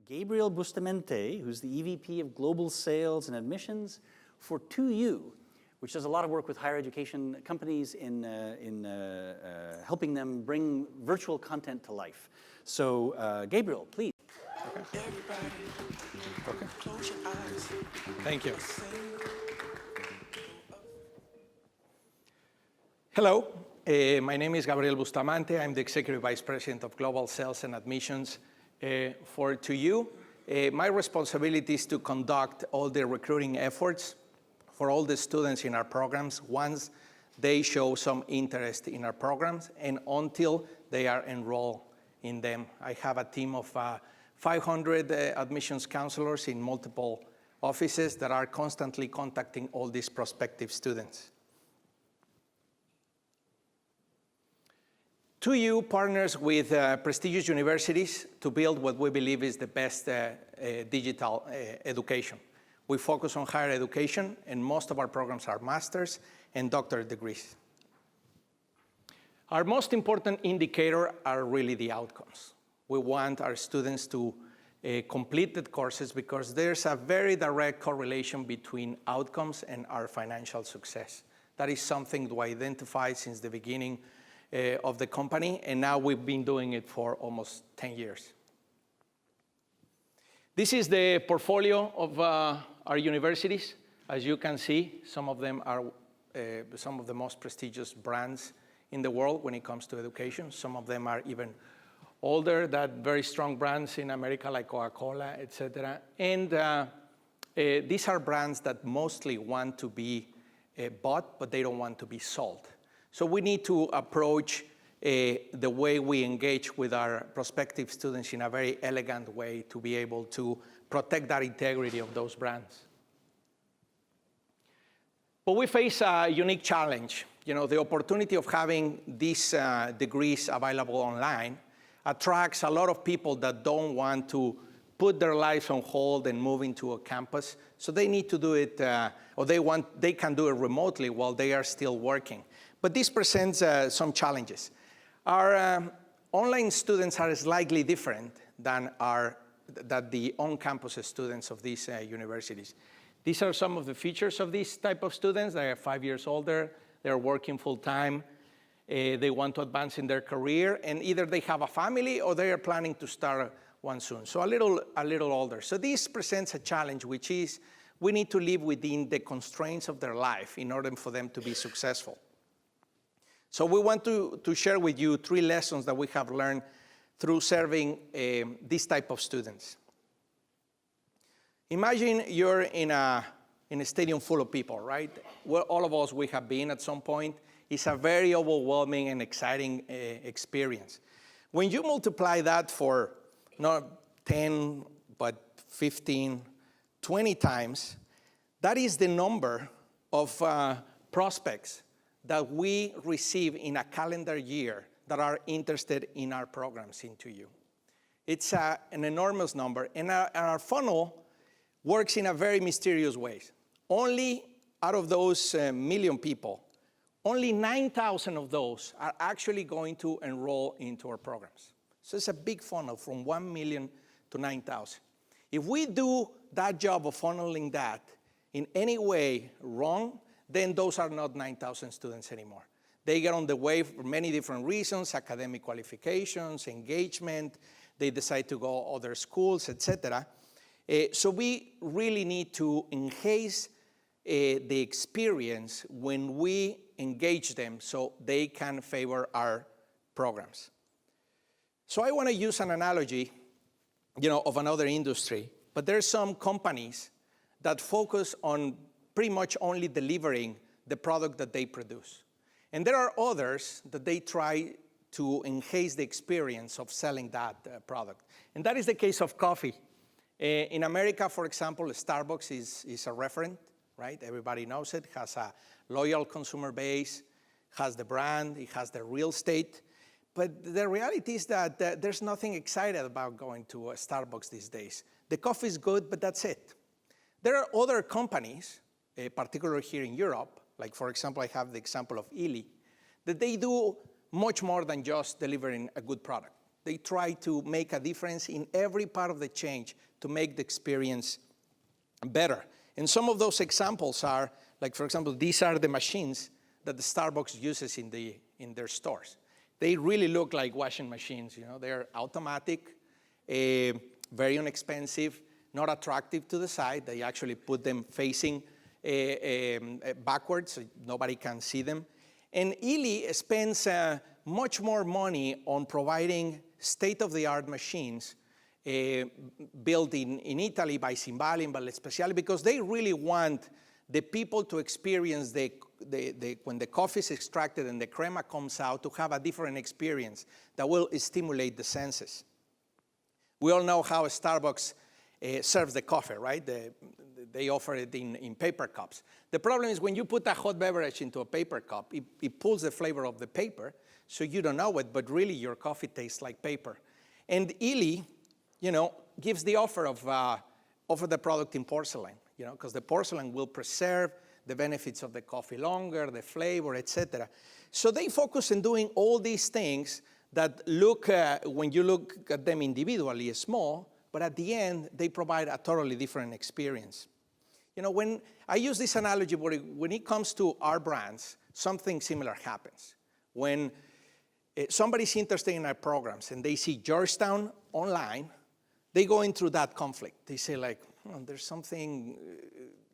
Gabriel Bustamente, who's the EVP of Global Sales and Admissions for 2U, which does a lot of work with higher education companies in helping them bring virtual content to life. So, Gabriel, please. Okay. Close your eyes. Thank you. Hello, my name is Gabriel Bustamente. I'm the Executive Vice President of Global Sales and Admissions for 2U. My responsibility is to conduct all the recruiting efforts for all the students in our programs once they show some interest in our programs and until they are enrolled in them. I have a team of 500 admissions counselors in multiple offices that are constantly contacting all these prospective students. 2U partners with prestigious universities to build what we believe is the best digital education. We focus on higher education, and most of our programs are master's and doctorate degrees. Our most important indicator are really the outcomes. We want our students to complete the courses because there's a very direct correlation between outcomes and our financial success. That is something we identified since the beginning of the company, and now we've been doing it for almost 10 years. This is the portfolio of our universities. As you can see, some of them are some of the most prestigious brands in the world when it comes to education. Some of them are even older, that very strong brands in America like Coca-Cola, et cetera. And these are brands that mostly want to be bought, but they don't want to be sold. So we need to approach the way we engage with our prospective students in a very elegant way to be able to protect that integrity of those brands. But we face a unique challenge. You know, the opportunity of having these degrees available online attracts a lot of people that don't want to put their lives on hold and move into a campus. So they need to do it, or they can do it remotely while they are still working. But this presents some challenges. Our online students are slightly different than the on-campus students of these universities. These are some of the features of these type of students. They are 5 years older, they're working full-time, they want to advance in their career, and either they have a family or they are planning to start one soon. So a little older. So this presents a challenge, which is we need to live within the constraints of their life in order for them to be successful. So we want to share with you 3 lessons that we have learned through serving this type of students. Imagine you're in a stadium full of people, right? Well, all of us, we have been at some point. It's a very overwhelming and exciting experience. When you multiply that for not 10, but 15, 20 times, that is the number of prospects that we receive in a calendar year that are interested in our programs in 2U. It's an enormous number, and our funnel works in a very mysterious way. Only out of those million people, only 9,000 of those are actually going to enroll into our programs. So it's a big funnel from 1 million to 9,000. If we do that job of funneling that in any way wrong, then those are not 9,000 students anymore. They get on the way for many different reasons, academic qualifications, engagement, they decide to go other schools, etc. So we really need to enhance the experience when we engage them so they can favor our programs. So I want to use an analogy, of another industry, but there's some companies that focus on pretty much only delivering the product that they produce. And there are others that they try to enhance the experience of selling that product. And that is the case of coffee. In America, for example, Starbucks is a referent, right? Everybody knows it, has a loyal consumer base, has the brand, it has the real estate. But the reality is that there's nothing exciting about going to a Starbucks these days. The coffee is good, but that's it. There are other companies, particularly here in Europe, like for example, I have the example of Illy, that they do much more than just delivering a good product. They try to make a difference in every part of the change to make the experience better. And some of those examples are, like for example, these are the machines that the Starbucks uses in their stores. They really look like washing machines, you know. They're automatic, very inexpensive, not attractive to the side. They actually put them facing backwards so nobody can see them. And Ely spends much more money on providing state-of-the-art machines built in Italy by Cimbalin, but especially because they really want the people to experience when the coffee is extracted and the crema comes out, to have a different experience that will stimulate the senses. We all know how Starbucks serves the coffee, right? They offer it in paper cups. The problem is when you put a hot beverage into a paper cup, it pulls the flavor of the paper, so you don't know it, but really your coffee tastes like paper. And Ely, you know, gives the offer of the product in porcelain, you know, because the porcelain will preserve the benefits of the coffee longer, the flavor, etc. So they focus on doing all these things that look, when you look at them individually, small, but at the end, they provide a totally different experience. You know, when I use this analogy, when it comes to our brands, something similar happens. When somebody's interested in our programs and they see Georgetown online, they go in through that conflict. They say like, there's something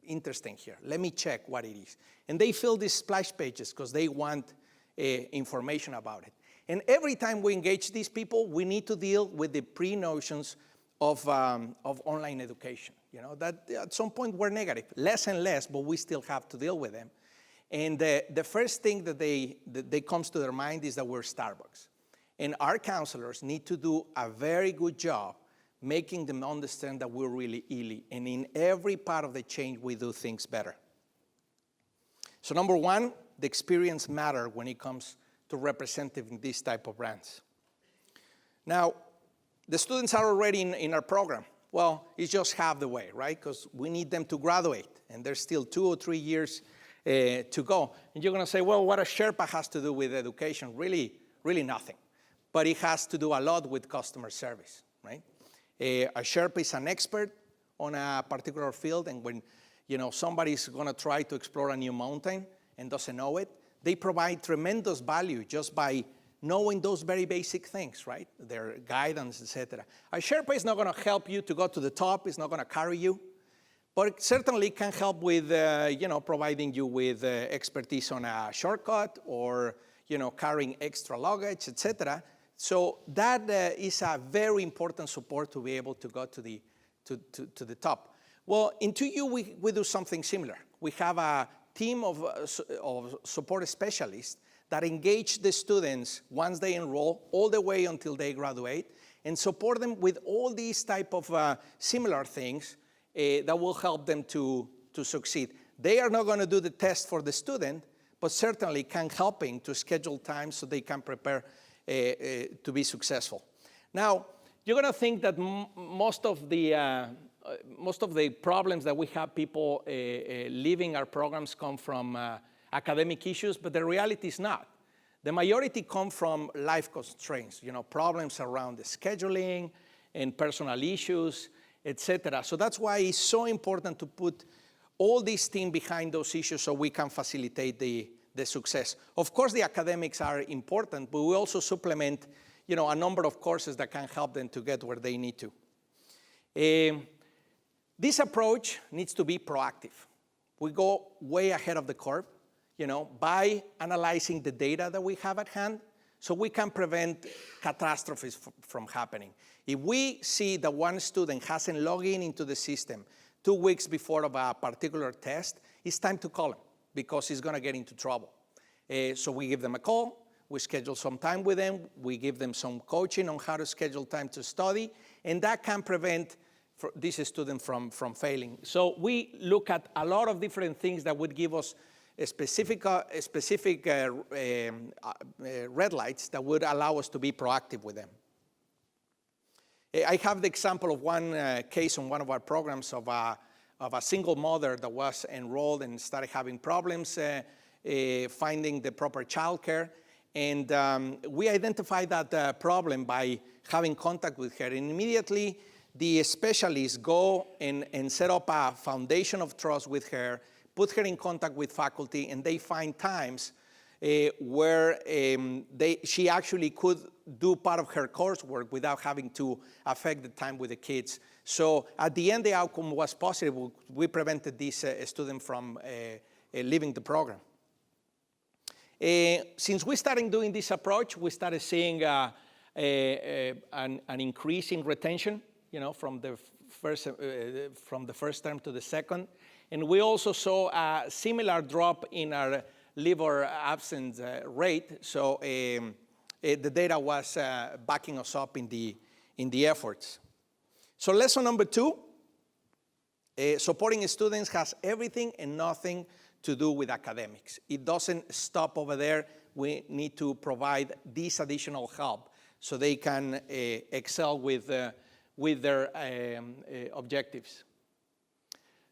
interesting here. Let me check what it is. And they fill these splash pages because they want information about it. And every time we engage these people, we need to deal with the pre-notions of online education. You know, that at some point we're negative, less and less, but we still have to deal with them. And the first thing that they comes to their mind is that we're Starbucks. And our counselors need to do a very good job making them understand that we're really Ely. And in every part of the change, we do things better. So number one, the experience matters when it comes to representing these type of brands. Now, the students are already in our program. Well, it's just half the way, right? Because we need them to graduate, and there's still 2 or 3 years to go. And you're going to say, well, what a Sherpa has to do with education? Really, really nothing. But it has to do a lot with customer service, right? A Sherpa is an expert on a particular field, and when somebody's going to try to explore a new mountain and doesn't know it, they provide tremendous value just by knowing those very basic things, right? Their guidance, etc. A Sherpa is not going to help you to go to the top. It's not going to carry you. But it certainly can help with, providing you with expertise on a shortcut or, carrying extra luggage, etc. So that is a very important support to be able to go to the top. Well, in 2U, we do something similar. We have a team of support specialists that engage the students once they enroll all the way until they graduate and support them with all these type of similar things that will help them to succeed. They are not going to do the test for the student, but certainly can helping to schedule time so they can prepare to be successful. Now, you're going to think that most of the problems that we have people leaving our programs come from academic issues, but the reality is not. The majority come from life constraints, problems around the scheduling and personal issues, etc. So that's why it's so important to put all this team behind those issues so we can facilitate the success. Of course, the academics are important, but we also supplement, a number of courses that can help them to get where they need to. This approach needs to be proactive. We go way ahead of the curve, by analyzing the data that we have at hand so we can prevent catastrophes from happening. If we see that one student hasn't logged into the system 2 weeks before of a particular test, it's time to call him because he's going to get into trouble. So we give them a call, we schedule some time with them, we give them some coaching on how to schedule time to study, and that can prevent this student from failing. So we look at a lot of different things that would give us specific red lights that would allow us to be proactive with them. I have the example of one case on one of our programs of a single mother that was enrolled and started having problems finding the proper childcare. And we identified that problem by having contact with her. And immediately, the specialists go and set up a foundation of trust with her, put her in contact with faculty, and they find times where she actually could do part of her coursework without having to affect the time with the kids. So at the end, the outcome was positive. We prevented this student from leaving the program. Since we started doing this approach, we started seeing an increase in retention, from the first term to the second. And we also saw a similar drop in our leave or absence rate. So the data was backing us up in the efforts. So lesson number 2, supporting students has everything and nothing to do with academics. It doesn't stop over there. We need to provide this additional help so they can excel with their objectives.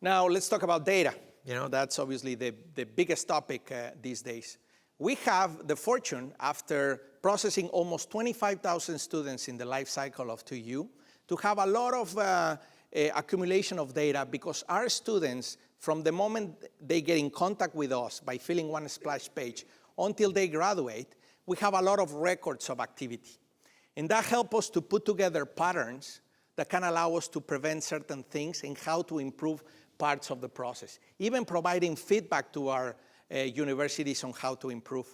Now let's talk about data. That's obviously the biggest topic these days. We have the fortune, after processing almost 25,000 students in the life cycle of 2U, to have a lot of accumulation of data, because our students, from the moment they get in contact with us by filling one splash page until they graduate, we have a lot of records of activity. And that helps us to put together patterns that can allow us to prevent certain things and how to improve parts of the process, even providing feedback to our universities on how to improve.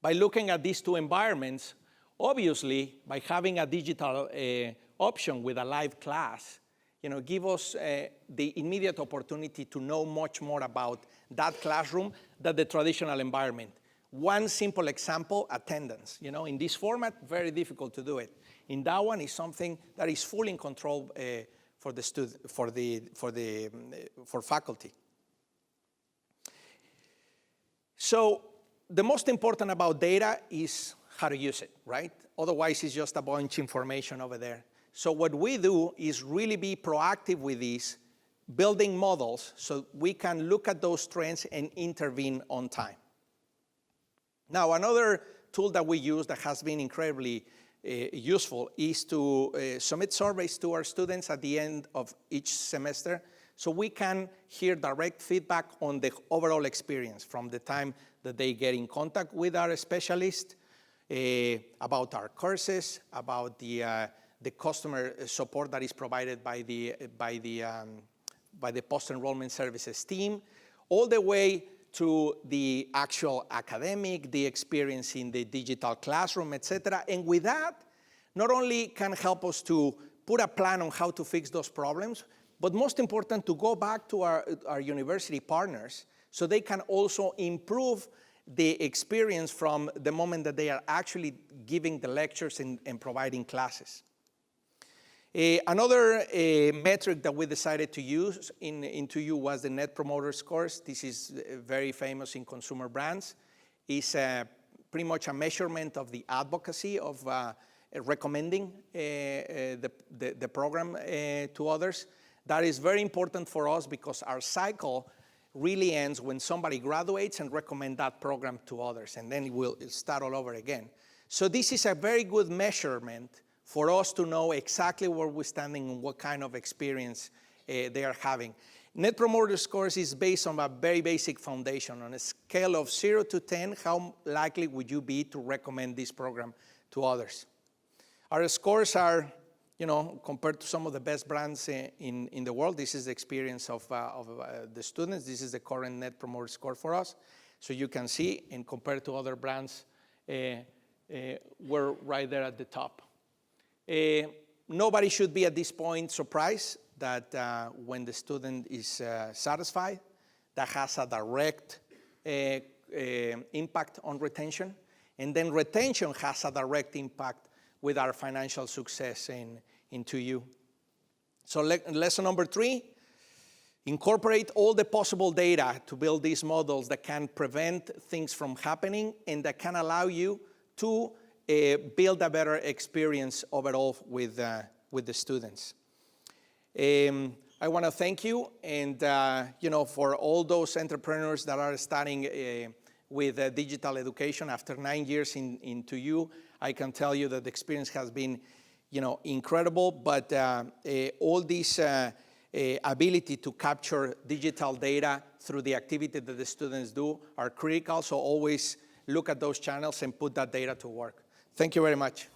By looking at these two environments, obviously, by having a digital option with a live class, give us the immediate opportunity to know much more about that classroom than the traditional environment. One simple example, attendance. In this format, very difficult to do it. In that one, is something that is fully in control for faculty. So the most important about data is how to use it, right? Otherwise, it's just a bunch of information over there. So what we do is really be proactive with this, building models so we can look at those trends and intervene on time. Now, another tool that we use that has been incredibly useful is to submit surveys to our students at the end of each semester, so we can hear direct feedback on the overall experience from the time that they get in contact with our specialist, about our courses, about the customer support that is provided by the post-enrollment services team, all the way to the actual academic, the experience in the digital classroom, etc. And with that, not only can help us to put a plan on how to fix those problems, but most important, to go back to our university partners so they can also improve the experience from the moment that they are actually giving the lectures and providing classes. Another metric that we decided to use in 2U was the Net Promoter Scores. This is very famous in consumer brands. It's pretty much a measurement of the advocacy of recommending the program to others. That is very important for us because our cycle really ends when somebody graduates and recommend that program to others, and then we'll start all over again. So this is a very good measurement for us to know exactly where we're standing and what kind of experience they are having. Net Promoter Scores is based on a very basic foundation. On a scale of 0 to 10, how likely would you be to recommend this program to others? Our scores are, compared to some of the best brands in the world, this is the experience of the students. This is the current Net Promoter Score for us. So you can see, and compared to other brands, we're right there at the top. Nobody should be at this point surprised that when the student is satisfied, that has a direct impact on retention. And then retention has a direct impact with our financial success in 2U. So lesson number 3, incorporate all the possible data to build these models that can prevent things from happening and that can allow you to build a better experience overall with the students. I want to thank you, and for all those entrepreneurs that are starting with digital education. After 9 years into you, I can tell you that the experience has been, incredible. But all this ability to capture digital data through the activity that the students do are critical. So always look at those channels and put that data to work. Thank you very much.